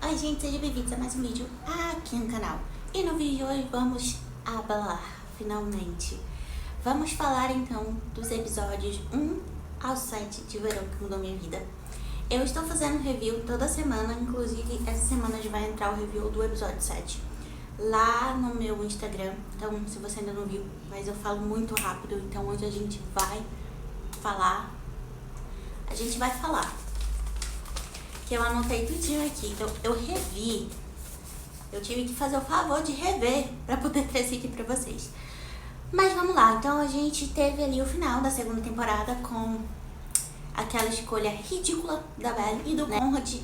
Oi gente, sejam bem-vindos a mais um vídeo aqui no canal. E no vídeo de hoje vamos falar, finalmente. Vamos falar então dos episódios 1 ao 7 de Verão que Mudou Minha Vida. Eu estou fazendo review toda semana, inclusive essa semana já vai entrar o review do episódio 7 lá no meu Instagram. Então se você ainda não viu, mas eu falo muito rápido, então hoje a gente vai falar. Que eu anotei tudinho aqui, então eu revi. Eu tive que fazer o favor de rever pra poder trazer aqui pra vocês. Mas vamos lá, então a gente teve ali o final da segunda temporada com aquela escolha ridícula da Belle e do Conrad,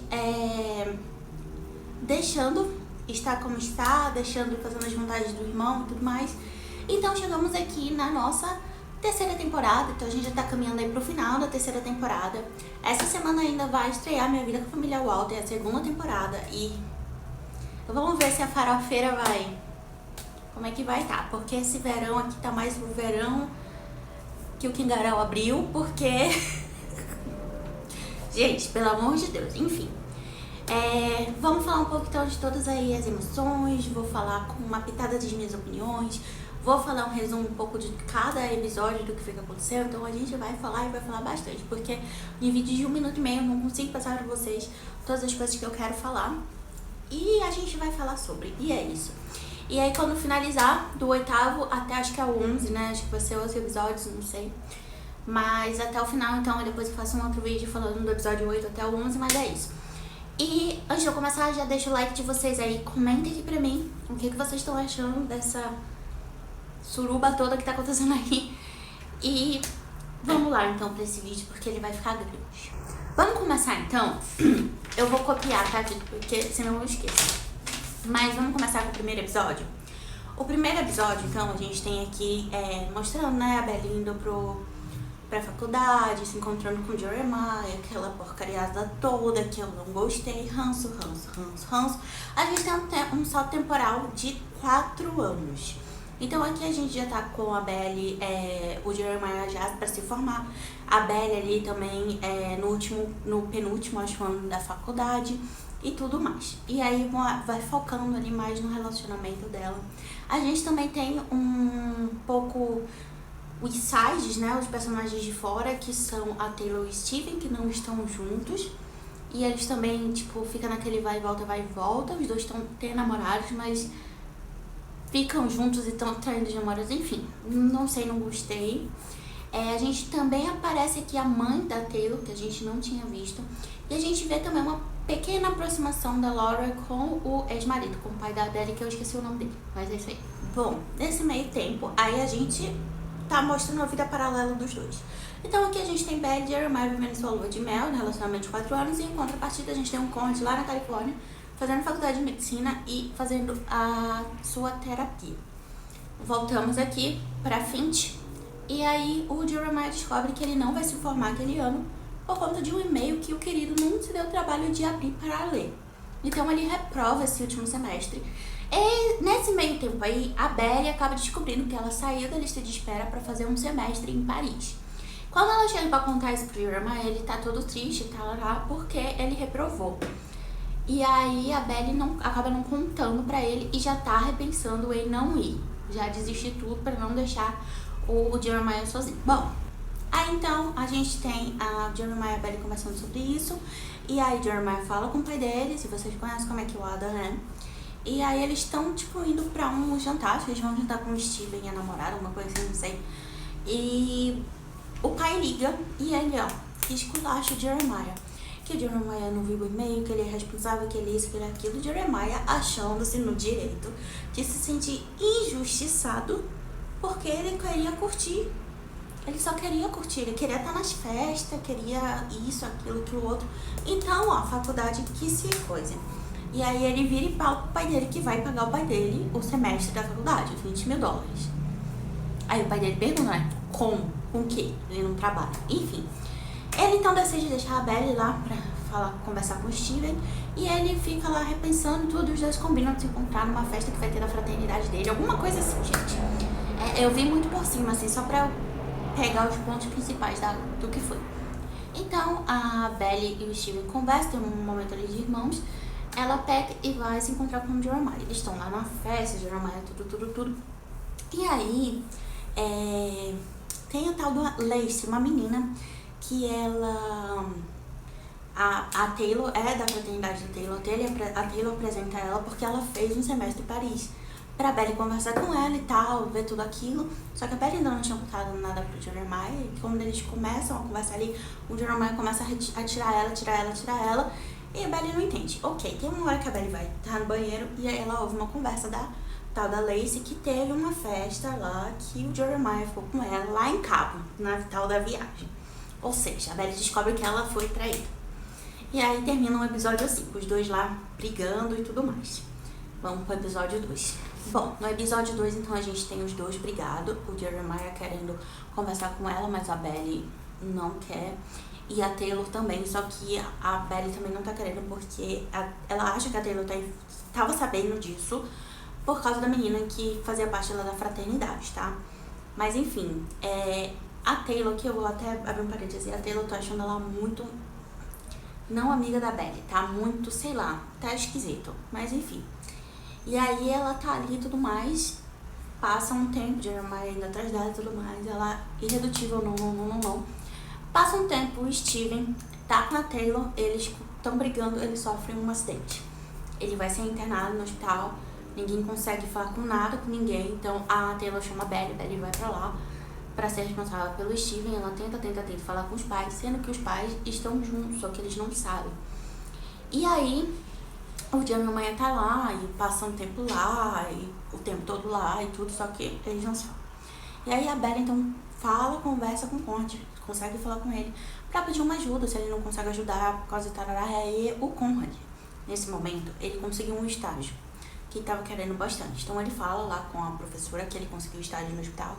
deixando estar como está, fazendo as vontades do irmão e tudo mais. Então chegamos aqui na nossa terceira temporada, então a gente já tá caminhando aí pro final da terceira temporada. Essa semana ainda vai estrear Minha Vida com a Família Walter, a segunda temporada, e vamos ver se a farofeira vai... como é que vai tá, porque esse verão aqui tá mais o verão que o Kingarau abriu, porque... gente, pelo amor de Deus, enfim. Vamos falar um pouco então de todas aí as emoções, vou falar com uma pitada das minhas opiniões, vou falar um resumo um pouco de cada episódio do que fica acontecendo. Então a gente vai falar bastante, porque em vídeo de 1 minuto e meio eu não consigo passar para vocês todas as coisas que eu quero falar. E a gente vai falar sobre, e é isso. E aí quando finalizar, do 8º até acho que é o 11, né, acho que vai ser 11 episódios, não sei. Mas até o final, então, depois eu faço um outro vídeo falando do episódio 8 até o 11, mas é isso. E antes de eu começar, já deixa o like de vocês aí, comentem aqui pra mim o que vocês estão achando dessa suruba toda que tá acontecendo aí. E vamos lá então pra esse vídeo, porque ele vai ficar grande. Vamos começar então. Eu vou copiar, tá, porque senão eu esqueço. Mas vamos começar com o primeiro episódio. O primeiro episódio, então, a gente tem aqui mostrando, né, a Belle indo pra faculdade, se encontrando com o Jeremiah, aquela porcariada toda que eu não gostei, ranço. A gente tem um salto temporal de 4 anos. Então aqui a gente já tá com a Belle, o Jeremiah já pra se formar, a Belle ali também no penúltimo, acho, ano da faculdade e tudo mais. E aí vai focando ali mais no relacionamento dela. A gente também tem um pouco os sides, né, os personagens de fora, que são a Taylor e o Steven, que não estão juntos. E eles também, tipo, ficam naquele vai e volta. Os dois estão tendo namorados, mas ficam juntos e estão traindo os namorados, enfim. Não sei, não gostei. A gente também aparece aqui a mãe da Taylor, que a gente não tinha visto. E a gente vê também uma pequena aproximação da Laura com o ex-marido, com o pai da Adele, que eu esqueci o nome dele, mas é isso aí. Bom, nesse meio tempo, aí a gente tá mostrando a vida paralela dos dois. Então aqui a gente tem Belle e Jeremiah vivendo sua lua de mel, no relacionamento de 4 anos, e em contrapartida a gente tem um Conrad lá na Califórnia, fazendo faculdade de medicina e fazendo a sua terapia. Voltamos aqui pra Finch, e aí o Jeremiah descobre que ele não vai se formar aquele ano por conta de um e-mail que o querido não se deu o trabalho de abrir para ler. Então ele reprova esse último semestre. E nesse meio tempo aí, a Belle acaba descobrindo que ela saiu da lista de espera para fazer um semestre em Paris. Quando ela chega para contar isso pro Jeremiah, ele tá todo triste, tá lá, porque ele reprovou. E aí a Belle acaba não contando pra ele e já tá repensando em não ir. Já desiste tudo pra não deixar o Jeremiah sozinho. Bom, aí então a gente tem a Jeremiah e a Belle conversando sobre isso. E aí Jeremiah fala com o pai dele, se vocês conhecem como é que o Adam é. E aí eles estão, tipo, indo pra um jantar, acho que eles vão jantar com o Steven e a namorada, uma coisa assim, não sei. E o pai liga e ele, esculacha o Jeremiah. Que o Jeremiah não viu o e-mail, que ele é responsável, que ele é isso, que ele é aquilo. O Jeremiah achando-se no direito de se sentir injustiçado porque ele queria curtir. Ele só queria curtir, ele queria estar nas festas, queria isso, aquilo outro. Então, a faculdade que se coisa. E aí ele vira e fala pro pai dele que vai pagar o pai dele o semestre da faculdade, $20 mil. Aí o pai dele pergunta, né, como? Com o quê? Ele não trabalha. Enfim. Ele então decide deixar a Belle lá pra conversar com o Steven. E ele fica lá repensando tudo. Os dois combinam de se encontrar numa festa que vai ter da fraternidade dele. Alguma coisa assim, gente. Eu vi muito por cima, assim, só pra eu pegar os pontos principais do que foi. Então a Belle e o Steven conversam, tem um momento ali de irmãos. ela pega e vai se encontrar com o Jeremiah. Eles estão lá na festa, Jeremiah, tudo. E aí, tem a tal da Lacey, uma menina que ela... A Taylor é da fraternidade da Taylor. A Taylor apresenta ela porque ela fez um semestre em Paris. Pra Belly conversar com ela e tal, ver tudo aquilo. Só que a Belly ainda não tinha contado nada pro Jeremiah. E quando eles começam a conversar ali, o Jeremiah começa a tirar ela. E a Belly não entende. Ok, tem uma hora que a Belly vai estar no banheiro e aí ela ouve uma conversa da tal da Lacey que teve uma festa lá que o Jeremiah ficou com ela lá em Cabo, na tal da viagem. Ou seja, a Belly descobre que ela foi traída. E aí termina um episódio assim, com os dois lá brigando e tudo mais. Vamos pro episódio 2. Bom, no episódio 2, então, a gente tem os dois brigados. O Jeremiah querendo conversar com ela, mas a Belly não quer. E a Taylor também, só que a Belly também não tá querendo porque ela acha que a Taylor tava sabendo disso por causa da menina que fazia parte lá da fraternidade, tá? Mas enfim, a Taylor, que eu vou até abrir um parênteses, a Taylor, eu tô achando ela muito... não amiga da Belly, tá? Muito, sei lá, tá esquisito, mas enfim. E aí ela tá ali e tudo mais, passa um tempo, Jeremiah indo atrás dela e tudo mais, ela irredutível, não. Passa um tempo, o Steven tá com a Taylor, eles estão brigando, ele sofre um acidente. Ele vai ser internado no hospital, ninguém consegue falar com nada, com ninguém, então a Taylor chama a Belly vai pra lá pra ser responsável pelo Steven. Ela tenta falar com os pais, sendo que os pais estão juntos, só que eles não sabem. E aí, o Jeremiah tá lá, e passa um tempo lá, e o tempo todo lá, e tudo, só que eles não sabem. E aí a Belly, então, conversa com o Conrad, consegue falar com ele, pra pedir uma ajuda, se ele não consegue ajudar, por causa de tarará. E o Conrad, nesse momento, ele conseguiu um estágio, que tava querendo bastante. Então ele fala lá com a professora que ele conseguiu estágio no hospital.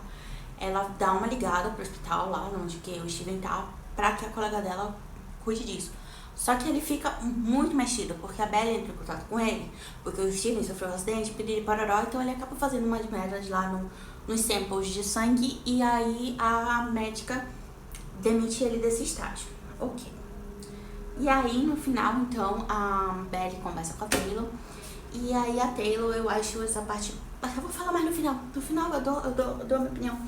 Ela dá uma ligada pro hospital lá onde que o Steven tá, pra que a colega dela cuide disso. Só que ele fica muito mexido, porque a Belly entra em contato com ele, porque o Steven sofreu um acidente, piriri pararó, então ele acaba fazendo umas merdas lá nos samples de sangue, e aí a médica demite ele desse estágio. Ok. E aí, no final, então, a Belly conversa com a Taylor, e aí a Taylor, eu acho essa parte... eu vou falar mais no final. No final eu dou a minha opinião.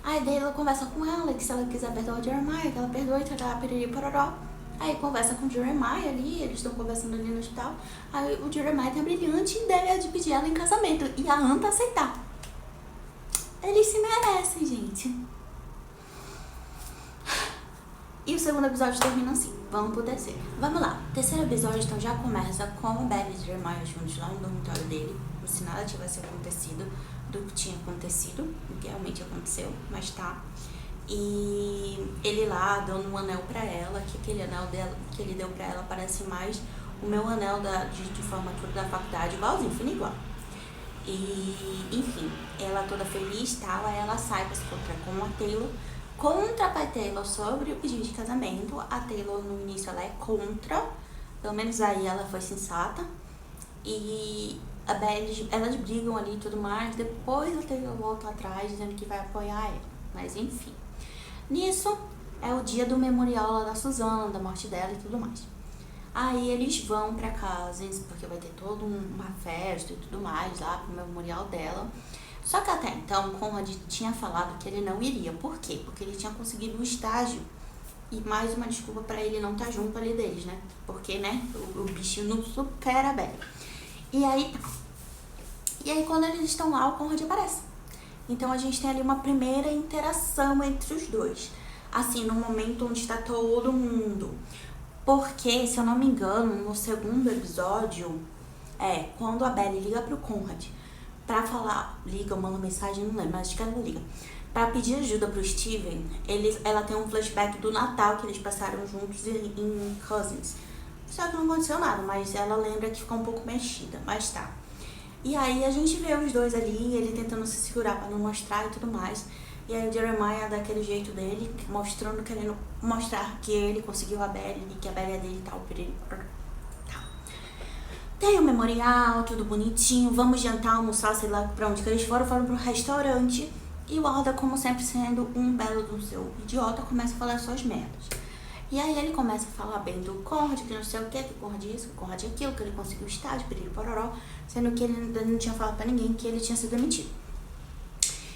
Aí daí ela conversa com ela, que se ela quiser perdoar o Jeremiah, que ela perdoa e tá piriri pororó. Aí conversa com o Jeremiah ali, eles estão conversando ali no hospital. Aí o Jeremiah tem a brilhante ideia de pedir ela em casamento e a Anta aceitar. Eles se merecem, gente. E o segundo episódio termina assim. Vamos pro terceiro. Vamos lá. O terceiro episódio, então, já começa com a Belly e o Jeremiah juntos lá no dormitório dele, como se nada tivesse acontecido do que tinha acontecido, o que realmente aconteceu, mas tá. E ele lá dando um anel pra ela, que aquele anel dela, que ele deu pra ela parece mais o meu anel de formatura da faculdade, igualzinho, fino igual. E, enfim, ela toda feliz, tal, aí ela sai pra se encontrar com a Taylor, contra a Taylor sobre o pedido de casamento. A Taylor no início ela é contra, pelo menos aí ela foi sensata, e a Belly, elas brigam ali e tudo mais, depois a Taylor volta atrás dizendo que vai apoiar ela, mas enfim. Nisso é o dia do memorial lá da Susana, da morte dela e tudo mais. Aí eles vão pra casa, porque vai ter toda uma festa e tudo mais lá pro memorial dela. Só que até então, o Conrad tinha falado que ele não iria. Por quê? Porque ele tinha conseguido um estágio. E mais uma desculpa pra ele não estar junto ali deles, né? Porque, né, o bichinho não supera bem. E aí tá. E aí quando eles estão lá, o Conrad aparece. Então a gente tem ali uma primeira interação entre os dois. Assim, no momento onde está todo mundo. Porque, se eu não me engano, no segundo episódio, quando a Belly liga pro Conrad pra falar, manda mensagem, não lembro, mas acho que ela liga, pra pedir ajuda pro Steven, ela tem um flashback do Natal que eles passaram juntos em Cousins. Só que não aconteceu nada, mas ela lembra que ficou um pouco mexida, mas tá. E aí a gente vê os dois ali, ele tentando se segurar pra não mostrar e tudo mais. E aí o Jeremiah daquele jeito dele, querendo mostrar que ele conseguiu a Belly e que a Belly é dele e tal, Tem o memorial, tudo bonitinho, vamos jantar, almoçar, sei lá pra onde que eles foram pro restaurante. E o Alda, como sempre, sendo um belo do seu idiota, começa a falar suas merdas. E aí ele começa a falar bem do Conrad, que não sei o que o Conrad isso, que o Conrad aquilo, que ele conseguiu o estágio, piriri pororó, sendo que ele ainda não tinha falado pra ninguém que ele tinha sido demitido.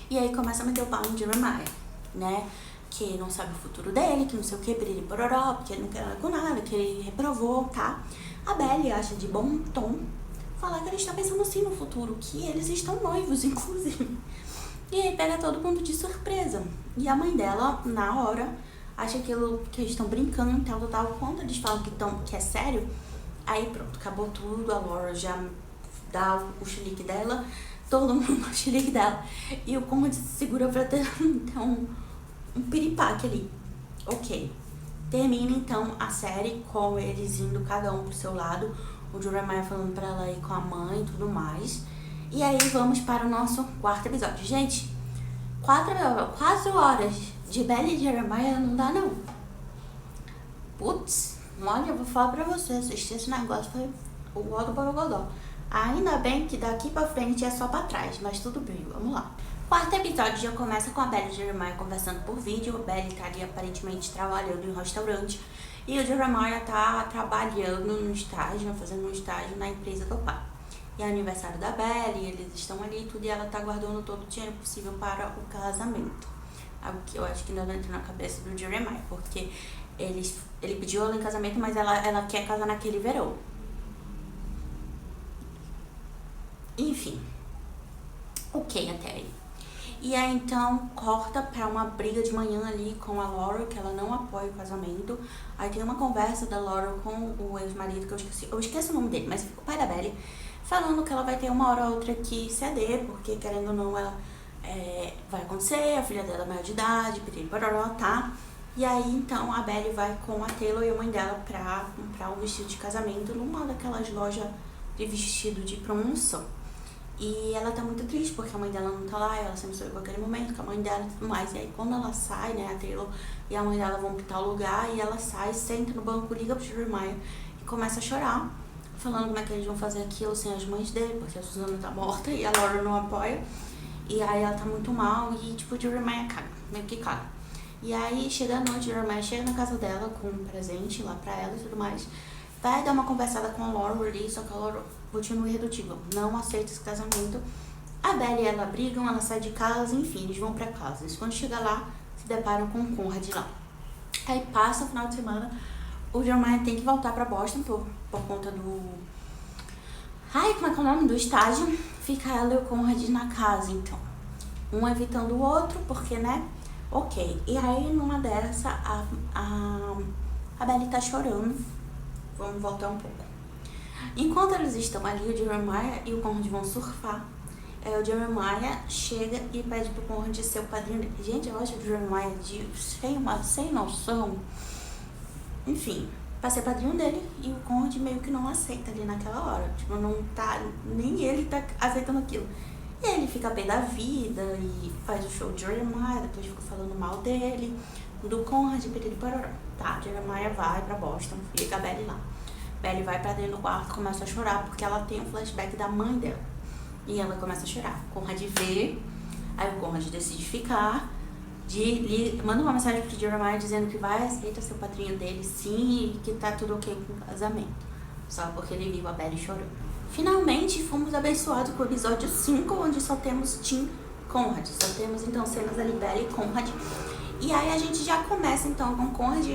E aí começa a meter o pau no Jeremiah, né? Que não sabe o futuro dele, que não sei o que, piriri pororó, porque ele não quer nada com nada, que ele reprovou, tá? A Belly acha de bom tom falar que ele está pensando assim no futuro, que eles estão noivos, inclusive. E aí pega todo mundo de surpresa. E a mãe dela, na hora, acha que eles estão brincando e tal. Quando eles falam que é sério, aí pronto, acabou tudo. A Laura já dá o chilique dela, todo mundo dá o chilique dela. E o Conrad se segura pra ter então, um piripaque ali. Ok. Termina então a série com eles indo cada um pro seu lado. O Jeremiah falando pra ela ir com a mãe e tudo mais. E aí vamos para o nosso quarto episódio. Gente, 4 horas de Belly e Jeremiah não dá não. Putz, olha, eu vou falar pra você, assistir esse negócio foi o godo para o godó. Ainda bem que daqui pra frente é só pra trás, mas tudo bem, vamos lá. Quarto episódio já começa com a Belly e Jeremiah conversando por vídeo. A Belly tá ali aparentemente trabalhando em um restaurante. E o Jeremiah tá trabalhando no estágio, fazendo um estágio na empresa do pai. E é aniversário da Belly, eles estão ali e tudo, e ela tá guardando todo o dinheiro possível para o casamento. Algo que eu acho que ainda não entra na cabeça do Jeremiah, porque ele pediu ela em casamento, mas ela quer casar naquele verão. Enfim. Ok até aí. E aí então corta pra uma briga de manhã ali com a Laura, que ela não apoia o casamento. Aí tem uma conversa da Laura com o ex-marido, que eu esqueci o nome dele, mas fica o pai da Belly, falando que ela vai ter uma hora ou outra que ceder, porque querendo ou não ela vai acontecer, a filha dela é maior de idade, piriri pororó, tá? E aí então a Belly vai com a Taylor e a mãe dela pra comprar um vestido de casamento numa daquelas lojas de vestido de promoção. E ela tá muito triste porque a mãe dela não tá lá, ela sempre sonhou com aquele momento com a mãe dela e tudo mais. E aí quando ela sai, né, a Taylor e a mãe dela vão pra tal lugar, e ela sai, senta no banco, liga pro Jeremiah e começa a chorar, falando como é que eles vão fazer aquilo sem as mães dele, porque a Susana tá morta e a Laura não apoia. E aí ela tá muito mal e tipo, o Jeremiah caga, meio que caga. E aí chega a noite, o Jeremiah chega na casa dela com um presente lá pra ela e tudo mais. Vai dar uma conversada com a Laura ali, só que a Laura continua irredutível, não aceita esse casamento. A Belly e ela brigam, ela sai de casa, enfim, eles vão pra casa. Eles, quando chega lá, se deparam com o Conrad lá. Aí passa o final de semana, o Jeremiah tem que voltar pra Boston por conta do... Ai, como é que é o nome? Do estágio. Fica ela e o Conrad na casa, então. Um evitando o outro, porque, né? Ok. E aí, numa dessa, a Belly tá chorando. Vamos voltar um pouco. Enquanto eles estão ali, o Jeremiah e o Conrad vão surfar. O Jeremiah chega e pede pro Conrad ser o padrinho dele. Gente, eu acho o Jeremiah sem noção. Enfim, pra ser padrinho dele, e o Conrad meio que não aceita ali naquela hora. Tipo, não tá, nem ele tá aceitando aquilo. E aí ele fica bem da vida e faz o show de Jeremiah, depois fica falando mal dele, do Conrad, piriri pororó. Tá, Jeremiah vai pra Boston, fica a Belly lá. Belly vai pra dentro do quarto, começa a chorar, porque ela tem um flashback da mãe dela. E ela começa a chorar. O Conrad vê, aí o Conrad decide ficar, manda uma mensagem pro Jeremiah dizendo que vai aceitar ser o padrinho dele, sim, e que tá tudo ok com o casamento. Só porque ele viu a Belly chorando. Finalmente, fomos abençoados com o episódio 5, onde só temos Tim Conrad. Só temos, então, cenas ali, Belly e Conrad. E aí a gente já começa, então, com o Conrad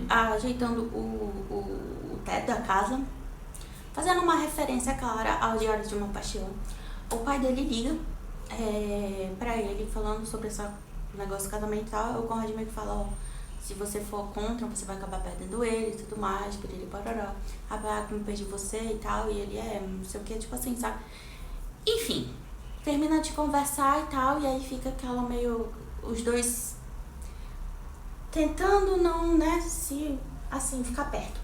ajeitando o teto da casa, fazendo uma referência clara ao Diário de uma Paixão. O pai dele liga pra ele, falando sobre esse negócio do casamento e tal. O Conrad meio que fala, ó, se você for contra, você vai acabar perdendo ele e tudo mais, piriri pororó. Ah, como perdi você e tal, e ele não sei o que, tipo assim, sabe? Enfim, termina de conversar e tal, e aí fica aquela meio, os dois tentando não, né, se, assim, ficar perto.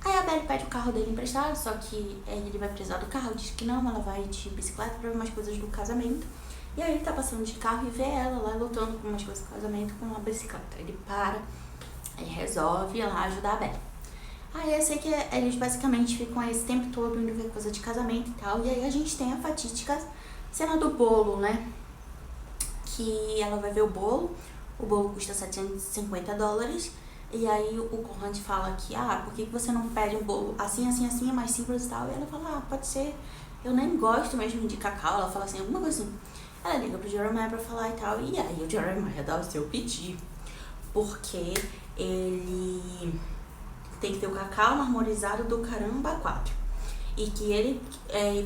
Aí a Belly pede o carro dele emprestado, só que ele vai precisar do carro, diz que não, ela vai de bicicleta pra ver umas coisas do casamento. E aí ele tá passando de carro e vê ela lá lutando com umas coisas do casamento com uma bicicleta. Ele para e resolve ir lá ajudar a Belly. Aí eu sei que eles basicamente ficam esse tempo todo indo ver coisa de casamento e tal. E aí a gente tem a fatídica cena do bolo, né? Que ela vai ver o bolo custa $750. E aí o Conrad fala que, por que você não pede um bolo assim, assim, assim, é mais simples e tal? E ela fala, pode ser, eu nem gosto mesmo de cacau. Ela fala assim, alguma coisa assim. Ela liga pro Jeremiah pra falar e tal, e aí o Jeremiah dá o seu pedido, porque ele tem que ter o cacau marmorizado do caramba 4. E que ele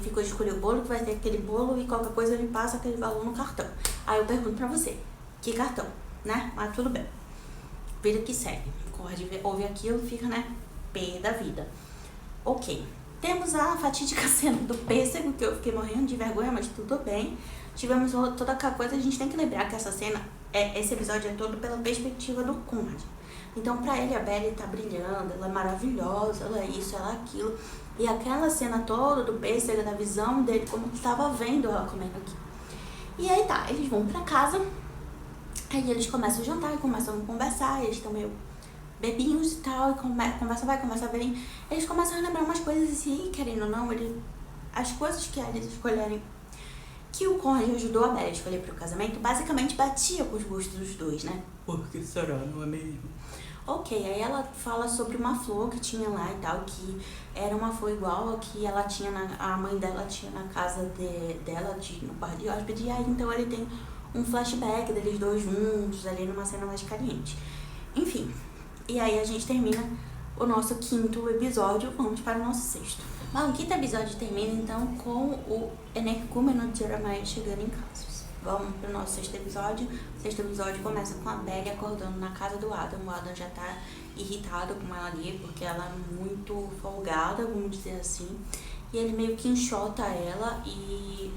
ficou de escolher o bolo, que vai ter aquele bolo e qualquer coisa ele passa aquele valor no cartão. Aí eu pergunto pra você, que cartão, né? Mas tudo bem. Vida que segue. Ouve aquilo e fica, né? Pé da vida. Ok. Temos a fatídica cena do pêssego, que eu fiquei morrendo de vergonha, mas tudo bem. Tivemos toda aquela coisa, a gente tem que lembrar que essa cena, esse episódio é todo pela perspectiva do Conrad. Então, pra ele, a Belly tá brilhando, ela é maravilhosa, ela é isso, ela é aquilo. E aquela cena toda do pêssego, da visão dele, como que estava vendo ela comendo aqui. E aí tá, eles vão pra casa, aí eles começam a jantar, começam a conversar, eles estão meio bebinhos e tal, e conversa vai, conversa vem. Eles começam a lembrar umas coisas e, querendo ou não, as coisas que eles escolherem, que o Conrad ajudou a Belly a escolher pro casamento, basicamente batia com os gostos dos dois, né? Por que será, não é mesmo? Ok, aí ela fala sobre uma flor que tinha lá e tal, que era uma flor igual a que ela tinha, a mãe dela tinha na casa dela, no quarto de hóspede, e aí então ele tem um flashback deles dois juntos, ali numa cena mais caliente. Enfim, e aí a gente termina o nosso 5º episódio, vamos para o nosso 6º. Bom, o 5º episódio termina então com o energúmeno de Jeremiah chegando em casa. Vamos pro nosso 6º episódio. O 6º episódio começa com a Belly acordando na casa do Adam. O Adam já tá irritado com ela ali, porque ela é muito folgada, vamos dizer assim. E ele meio que enxota ela e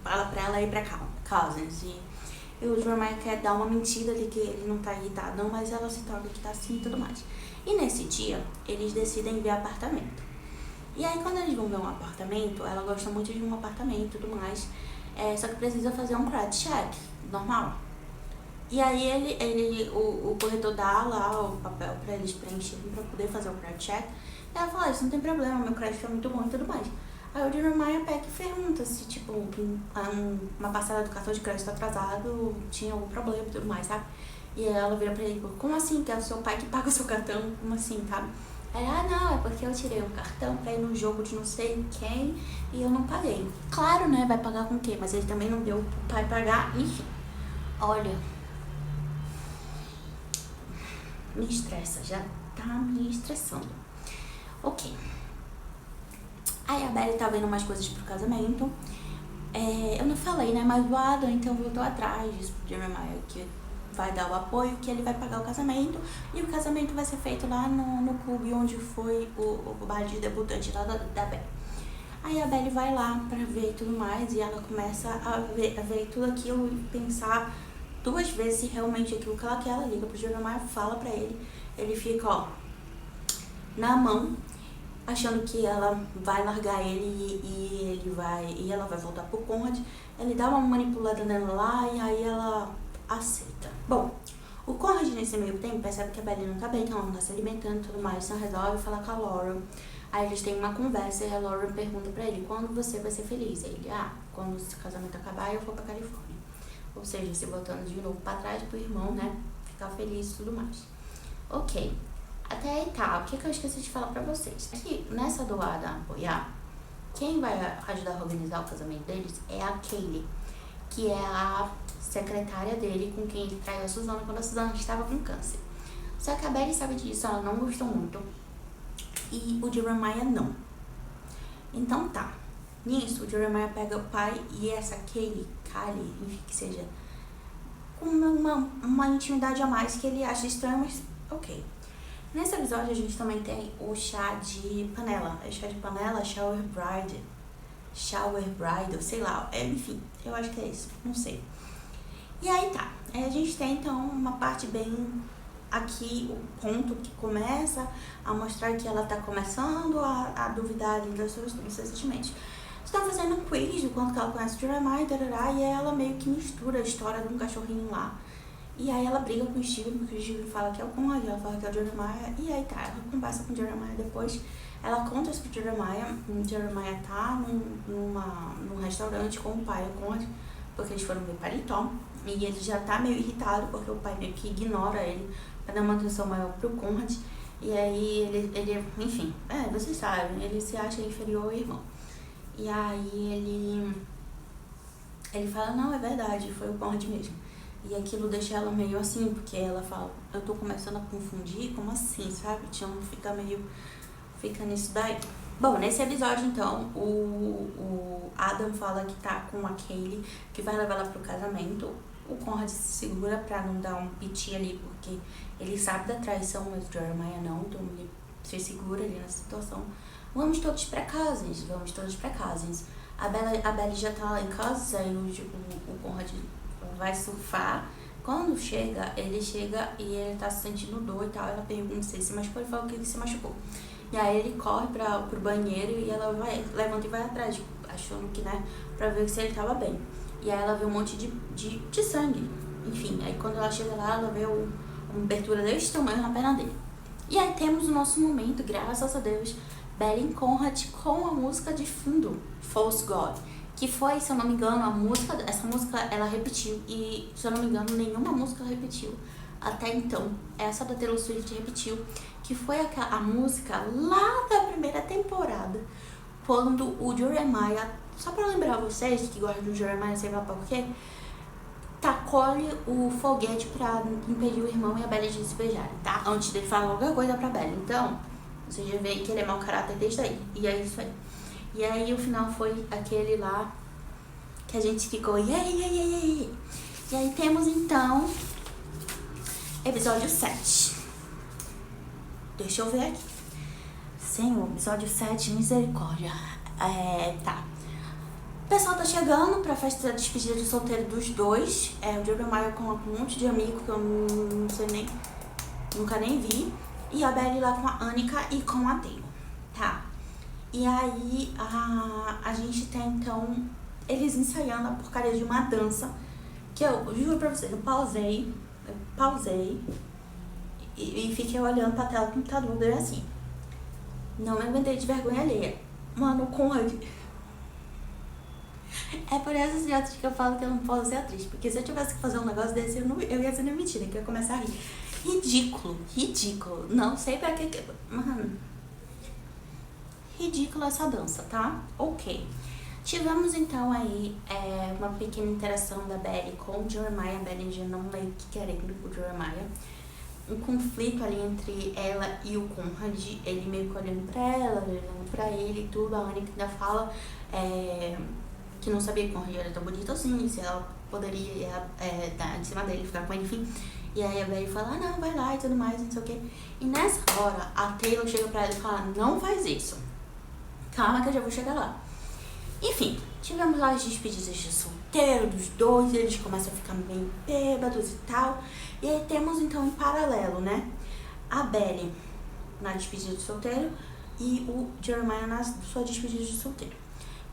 fala pra ela ir pra casa. E o Jeremiah quer dar uma mentira ali que ele não tá irritado não, mas ela se torna que tá assim e tudo mais. E nesse dia, eles decidem ver apartamento. E aí quando eles vão ver um apartamento, ela gosta muito de um apartamento e tudo mais. Só que precisa fazer um credit check, normal. E aí o corretor dá lá o papel pra eles preencherem pra poder fazer o credit check. E ela fala, isso não tem problema, meu crédito é muito bom e tudo mais. Aí o Jeremiah pega e pergunta se, tipo, uma parcela do cartão de crédito atrasado tinha algum problema e tudo mais, sabe? E ela vira pra ele, como assim, que é o seu pai que paga o seu cartão? Como assim, sabe? Ela, não, é porque eu tirei um cartão pra ir no jogo de não sei quem e eu não paguei. Claro, né, vai pagar com quem? Mas ele também não deu pro pai pagar, enfim. Olha, me estressa, já tá me estressando. Ok. Aí a Belly tá vendo umas coisas pro casamento. Eu não falei, né, mas o Adam então voltou atrás disso pro Jeremiah, que vai dar o apoio, que ele vai pagar o casamento, e o casamento vai ser feito lá no clube onde foi o baile de debutante lá da Belly. Aí a Belly vai lá pra ver tudo mais, e ela começa a ver tudo aquilo e pensar 2 vezes se realmente aquilo que ela quer. Ela liga pro Jeremiah, fala pra ele fica, ó, na mão, achando que ela vai largar ele e ela vai voltar pro Conrad. Ele dá uma manipulada nela lá e aí ela aceita. Bom, o Conrad nesse meio tempo percebe que a Belly não tá bem, que ela não tá se alimentando e tudo mais, então resolve falar com a Lauren. Aí eles têm uma conversa e a Lauren pergunta pra ele, quando você vai ser feliz? Aí ele, quando o casamento acabar eu vou pra Califórnia. Ou seja, se botando de novo pra trás pro irmão, né, ficar feliz e tudo mais. Ok, até aí tá, o que eu esqueci de falar pra vocês? Aqui, nessa doada apoiar, quem vai ajudar a organizar o casamento deles é a Kaylee, que é a secretária dele, com quem ele traiu a Suzana quando a Suzana estava com câncer. Só que a Belly sabe disso, ela não gostou muito, e o Jeremiah não. Então tá, nisso o Jeremiah pega o pai e essa Kaylee, enfim, que seja, com uma intimidade a mais que ele acha estranho, mas ok. Nesse episódio a gente também tem o chá de panela, chá de panela, shower bride, sei lá, enfim, eu acho que é isso, não sei. E aí tá, a gente tem então uma parte bem aqui, o ponto que começa a mostrar que ela tá começando a duvidar ali dos seus sentimentos. Estão fazendo um quiz do quanto que ela conhece o Jeremiah, e aí ela meio que mistura a história de um cachorrinho lá. E aí ela briga com o Steven, porque o Steven fala que é o Conrad, ela fala que é o Jeremiah, e aí tá, ela conversa com o Jeremiah depois, ela conta isso pro Jeremiah, o Jeremiah tá num restaurante com o pai, o Conrad, porque eles foram ver Paritó, e ele já tá meio irritado, porque o pai meio que ignora ele, pra dar uma atenção maior pro Conrad. E aí ele enfim, vocês sabem, ele se acha inferior ao irmão. E aí ele fala, não, é verdade, foi o Conrad mesmo. E aquilo deixa ela meio assim, porque ela fala, eu tô começando a confundir, como assim, sabe? Fica nisso daí. Bom, nesse episódio, então, o Adam fala que tá com a Kaylee, que vai levar ela pro casamento. O Conrad se segura pra não dar um piti ali, porque ele sabe da traição, mas o Jeremiah não, então ele se segura ali nessa situação. Vamos todos pra casa. A Belly já tá lá em casa, aí o Conrad vai surfar. Quando ele chega e ele tá se sentindo dor e tal, ela pergunta se ele se machucou, ele fala que ele se machucou. E aí ele corre pro banheiro e ela levanta e vai atrás, tipo, achando que, né, pra ver se ele tava bem. E aí ela vê um monte de sangue. Enfim, aí quando ela chega lá, ela vê uma abertura desse tamanho na perna dele. E aí temos o nosso momento, graças a Deus, Belly e Conrad com a música de fundo, False God. Que foi, se eu não me engano, essa música ela repetiu. E, se eu não me engano, nenhuma música repetiu até então. Essa da Taylor Swift repetiu, que foi a música lá da primeira temporada, quando o Jeremiah, só pra lembrar vocês que gostam do Jeremiah, sei lá por quê, tacou-lhe o foguete pra impedir o irmão e a Belly de se beijarem, tá? Antes dele falar qualquer coisa pra Belly. Então, você já vê que ele é mau caráter desde aí. E é isso aí. E aí o final foi aquele lá que a gente ficou E aí temos então episódio 7. Deixa eu ver aqui. Senhor, episódio 7, misericórdia. Tá. O pessoal tá chegando pra festa da despedida de solteiro dos dois. O Jeremiah com um monte de amigo que eu não sei nem, nunca nem vi. E a Belly lá com a Annika e com a Taylor. Tá. E aí a gente tem então eles ensaiando a porcaria de uma dança. Que eu juro pra vocês, eu pausei e fiquei olhando pra tela do computador e assim. Não me aguentei de vergonha alheia. Mano, o Conrad. É por essas idiotas que eu falo que eu não posso ser atriz. Porque se eu tivesse que fazer um negócio desse, eu ia ser mentira, que eu ia começar a rir. Ridículo. Não sei pra que. Mano. Ridícula essa dança, tá? Ok. Tivemos então aí uma pequena interação da Belly com o Jeremiah. A Belly já não meio que querendo o Jeremiah. Um conflito ali entre ela e o Conrad. Ele meio que olhando pra ela, olhando pra ele e tudo. A Annika ainda fala que não sabia que o Conrad era tão bonito assim, se ela poderia dar em cima dele, ficar com ele, enfim. E aí a Belly fala, não, vai lá e tudo mais, não sei o quê. E nessa hora, a Taylor chega pra ela e fala, não faz isso. Calma que eu já vou chegar lá. Enfim, tivemos lá as despedidas de solteiro dos dois, eles começam a ficar meio bêbados e tal. E aí temos então em paralelo, né, a Belly na despedida de solteiro e o Jeremiah na sua despedida de solteiro.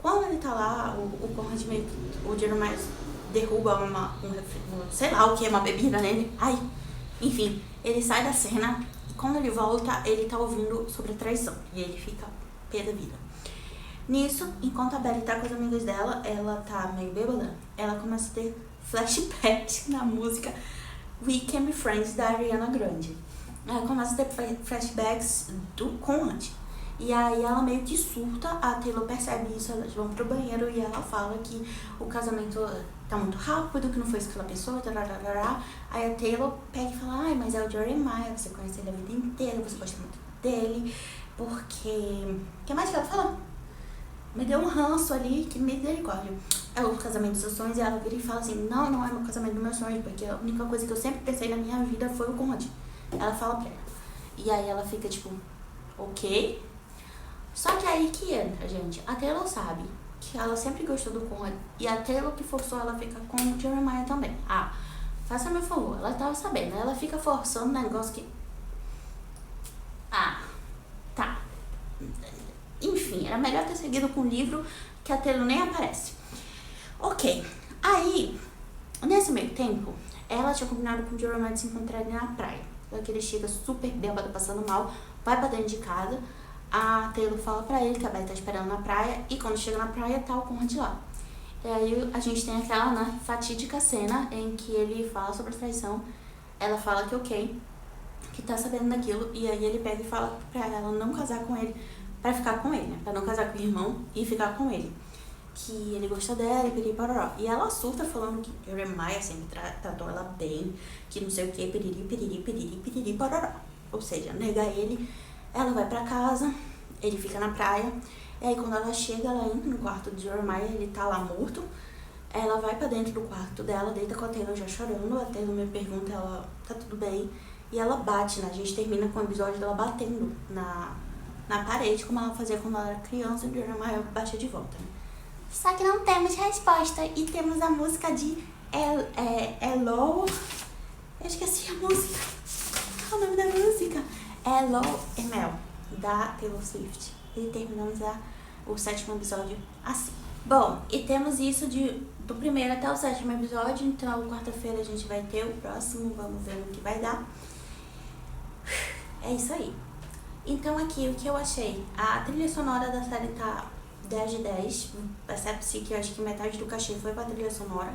Quando ele tá lá, o Conrad meio que, o Jeremiah derruba sei lá o que, uma bebida nele. Ai, enfim, ele sai da cena e quando ele volta, ele tá ouvindo sobre a traição. E ele fica pé da vida. Nisso, enquanto a Belly tá com as amigas dela, ela tá meio bêbada, ela começa a ter flashbacks na música We Can Be Friends da Ariana Grande. Ela começa a ter flashbacks do Conrad. E aí ela meio que surta, a Taylor percebe isso, elas vão pro banheiro e ela fala que o casamento tá muito rápido, que não foi isso que ela pensou, tararara. Aí a Taylor pega e fala, ai, mas é o Jeremiah, você conhece ele a vida inteira, você gosta muito dele, porque... O que mais que ela fala? Me deu um ranço ali, que misericórdia. É o casamento dos seus sonhos, e ela vira e fala assim, não é meu casamento dos meus sonhos, porque a única coisa que eu sempre pensei na minha vida foi o Conrad. Ela fala pra ela. E aí ela fica tipo, ok. Só que aí que entra, gente. A Taylor sabe que ela sempre gostou do Conrad. E a Taylor que forçou ela a ficar com o Jeremiah também. Faça meu favor, ela tava sabendo. Ela fica forçando um negócio que... tá. Enfim, era melhor ter seguido com o livro, que a Taylor nem aparece. Ok. Aí, nesse meio tempo, ela tinha combinado com o Jeremiah de se encontrarem na praia. Só que ele chega super bêbado, passando mal, vai pra dentro de casa. A Taylor fala pra ele que a Belly tá esperando na praia. E quando chega na praia, tá o Conrad lá. E aí a gente tem aquela, né, fatídica cena em que ele fala sobre a traição. Ela fala que ok. que tá sabendo daquilo, e aí ele pega e fala pra ela não casar com ele, pra ficar com ele, né? Pra não casar com o irmão e ficar com ele. Que ele gosta dela e piriri pororó. E ela surta falando que Jeremiah sempre tratou ela bem, que não sei o que, piriri pororó. Ou seja, nega ele, ela vai pra casa, ele fica na praia, e aí quando ela chega, ela entra no quarto de Jeremiah, ele tá lá morto. Ela vai pra dentro do quarto dela, deita com a Taylor já chorando, a Taylor me pergunta, ela tá tudo bem, e ela bate, né? A gente termina com o episódio dela batendo na parede, como ela fazia quando ela era criança, e o Jeremiah batia de volta, né? Só que não temos resposta, e temos a música de Hello, eu esqueci a música, qual é o nome da música? Hello, Emel, da Taylor Swift, e terminamos o 7º episódio assim. Bom, e temos isso do primeiro até o 7º episódio, então quarta-feira a gente vai ter o próximo, vamos ver no que vai dar. É isso aí. Então aqui, o que eu achei? A trilha sonora da série tá 10 de 10, percebe-se que eu acho que metade do cachê foi pra trilha sonora.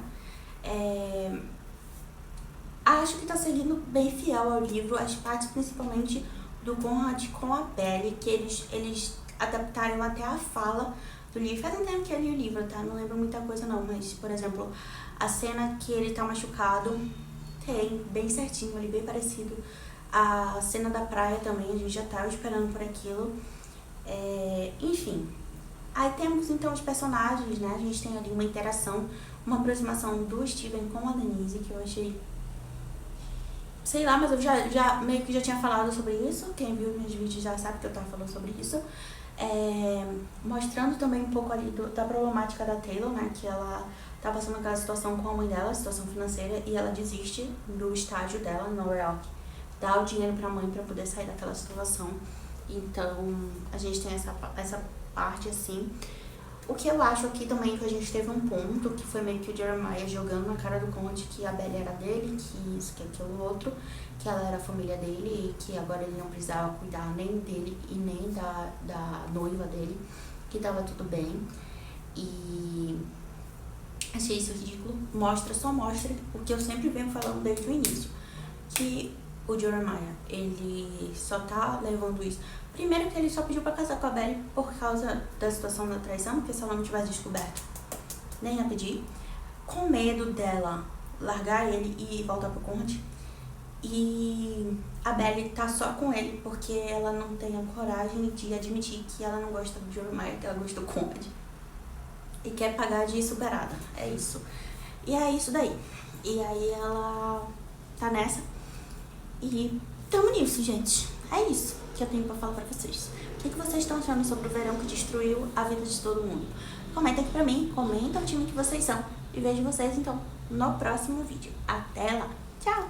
Acho que tá seguindo bem fiel ao livro, as partes principalmente do Conrad com a Belly, que eles adaptaram até a fala do livro. Faz um tempo que eu li o livro, tá? Não lembro muita coisa não, mas, por exemplo, a cena que ele tá machucado tem bem certinho ali, bem parecido. A cena da praia também, a gente já tava esperando por aquilo. Enfim. Aí temos então os personagens, né? A gente tem ali uma interação, uma aproximação do Steven com a Denise, que eu achei... Sei lá, mas eu já meio que já tinha falado sobre isso. Quem viu meus vídeos já sabe que eu tava falando sobre isso. Mostrando também um pouco ali da problemática da Taylor, né? Que ela tá passando aquela situação com a mãe dela, situação financeira, e ela desiste do estágio dela em Nova York. Dá o dinheiro pra mãe pra poder sair daquela situação. Então, a gente tem essa parte assim. O que eu acho aqui também que a gente teve um ponto, que foi meio que o Jeremiah jogando na cara do Conde que a Belly era dele, que isso, que aquilo outro, que ela era a família dele e que agora ele não precisava cuidar nem dele e nem da noiva dele, que tava tudo bem. E achei isso ridículo. Só mostra o que eu sempre venho falando desde o início, que o Jeremiah, ele só tá levando isso. Primeiro que ele só pediu pra casar com a Belly por causa da situação da traição, porque se ela não tivesse descoberto, nem ia pedir. Com medo dela largar ele e voltar pro Conde. E a Belly tá só com ele porque ela não tem a coragem de admitir que ela não gosta do Jeremiah, que ela gosta do Conde. E quer pagar de superada. É isso. E é isso daí. E aí ela tá nessa. E tamo nisso, gente. É isso que eu tenho pra falar pra vocês. O que vocês estão achando sobre o verão que destruiu a vida de todo mundo? Comenta aqui pra mim, comenta o time que vocês são. E vejo vocês, então, no próximo vídeo. Até lá. Tchau!